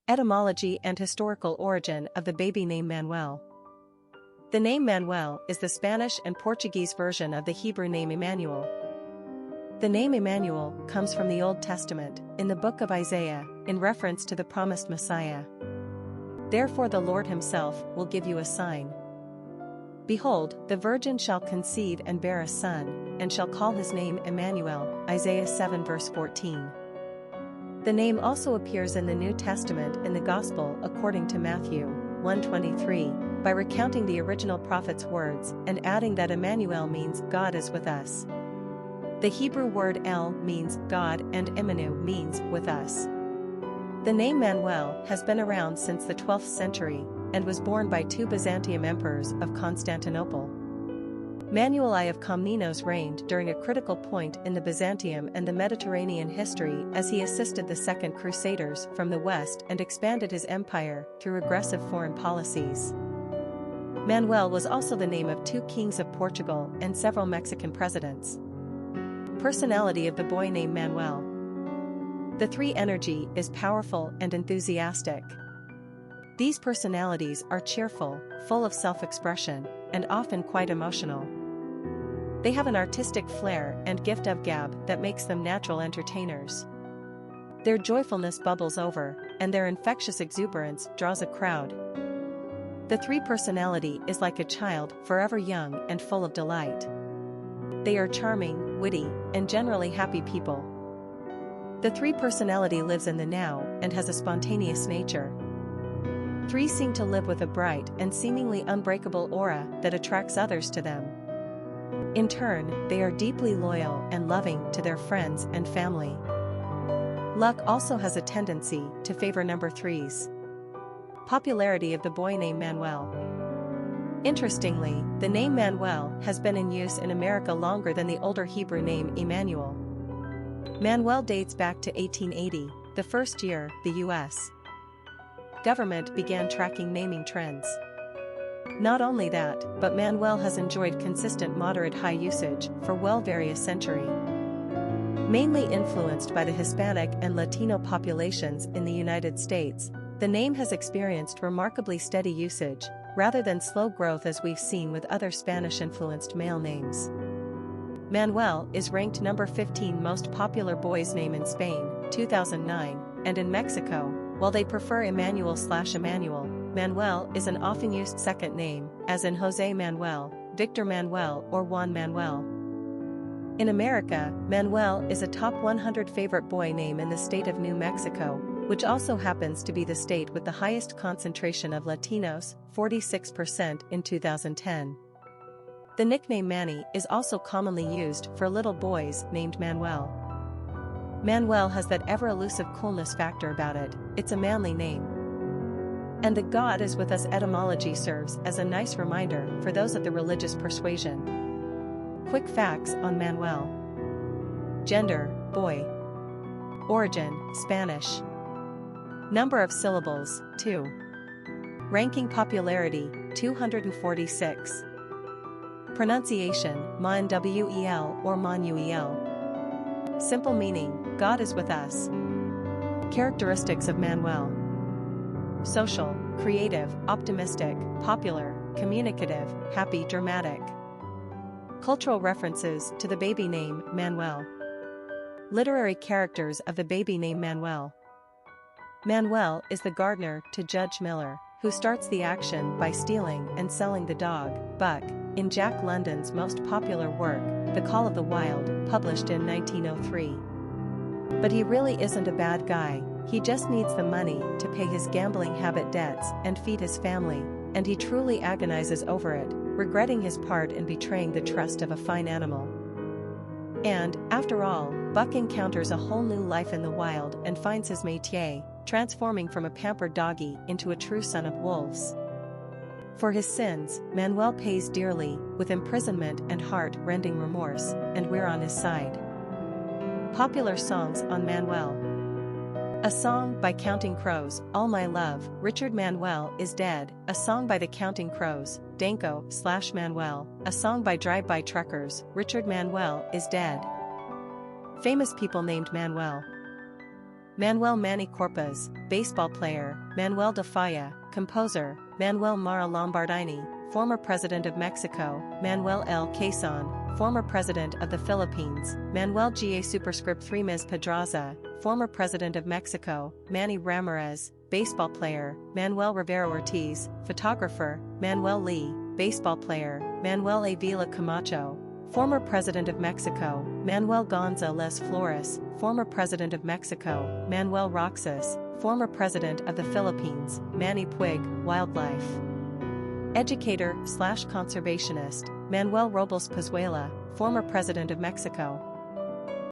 Etymology and historical origin of the baby name Manuel. The name Manuel is the Spanish and Portuguese version of the Hebrew name Emmanuel. The name Emmanuel comes from the Old Testament, in the book of Isaiah, in reference to the promised Messiah. Therefore the Lord himself will give you a sign. Behold, the virgin shall conceive and bear a son, and shall call his name Emmanuel, Isaiah 7 verse 14. The name also appears in the New Testament in the Gospel according to Matthew 1:23, by recounting the original prophet's words and adding that Emmanuel means God is with us. The Hebrew word El means God and Emmanuel means with us. The name Manuel has been around since the 12th century and was borne by two Byzantium Emperors of Constantinople. Manuel I of Comnenius reigned during a critical point in the Byzantium and the Mediterranean history as he assisted the Second Crusaders from the west and expanded his empire through aggressive foreign policies. Manuel was also the name of two kings of Portugal and several Mexican presidents. Personality of the boy named Manuel. The three energy is powerful and enthusiastic. These personalities are cheerful, full of self-expression, and often quite emotional. They have an artistic flair and gift of gab that makes them natural entertainers. Their joyfulness bubbles over, and their infectious exuberance draws a crowd. The three personality is like a child, forever young and full of delight. They are charming, witty, and generally happy people. The three personality lives in the now and has a spontaneous nature. Three seem to live with a bright and seemingly unbreakable aura that attracts others to them. In turn, they are deeply loyal and loving to their friends and family. Luck also has a tendency to favor number threes. Popularity of the boy named Manuel. Interestingly, the name Manuel has been in use in America longer than the older Hebrew name Emmanuel. Manuel dates back to 1880, the first year the U.S. government began tracking naming trends. Not only that, but Manuel has enjoyed consistent moderate high usage for well various century. Mainly influenced by the Hispanic and Latino populations in the United States, the name has experienced remarkably steady usage, rather than slow growth as we've seen with other Spanish-influenced male names. Manuel is ranked number 15 most popular boy's name in Spain, 2009, and in Mexico, while they prefer Emmanuel/Emmanuel, Manuel is an often used second name, as in José Manuel, Victor Manuel or Juan Manuel. In America, Manuel is a top 100 favorite boy name in the state of New Mexico, which also happens to be the state with the highest concentration of Latinos, 46% in 2010. The nickname Manny is also commonly used for little boys named Manuel. Manuel has that ever-elusive coolness factor about it, it's a manly name. And the God is with us etymology serves as a nice reminder for those of the religious persuasion. Quick facts on Manuel. Gender, boy. Origin, Spanish. Number of syllables, 2. Ranking popularity, 246. Pronunciation, Manuel or Manuel. Simple meaning, God is with us. Characteristics of Manuel. Social, creative, optimistic, popular, communicative, happy, dramatic. Cultural references to the baby name Manuel. Literary characters of the baby name Manuel. Manuel is the gardener to Judge Miller, who starts the action by stealing and selling the dog, Buck, in Jack London's most popular work, The Call of the Wild, published in 1903. But he really isn't a bad guy, he just needs the money to pay his gambling habit debts and feed his family, and he truly agonizes over it, regretting his part in betraying the trust of a fine animal. And, after all, Buck encounters a whole new life in the wild and finds his métier, transforming from a pampered doggy into a true son of wolves. For his sins, Manuel pays dearly, with imprisonment and heart-rending remorse, and we're on his side. Popular songs on Manuel. A song by Counting Crows, All My Love, Richard Manuel is Dead, a song by the Counting Crows, Danko/Manuel, a song by Drive-By Truckers, Richard Manuel is Dead. Famous people named Manuel. Manuel Manny Corpus, baseball player. Manuel de Falla, composer. Manuel Mara Lombardini, former president of Mexico. Manuel L. Quezon, former president of the Philippines. Manuel Ga Superscript 3 Ms. Pedraza, former president of Mexico. Manny Ramirez, baseball player. Manuel Rivera Ortiz, photographer. Manuel Lee, baseball player. Manuel Avila Camacho, former president of Mexico. Manuel González Flores, former president of Mexico. Manuel Roxas, former president of the Philippines. Manny Puig, wildlife educator/conservationist. Manuel Robles Pozuela, former president of Mexico.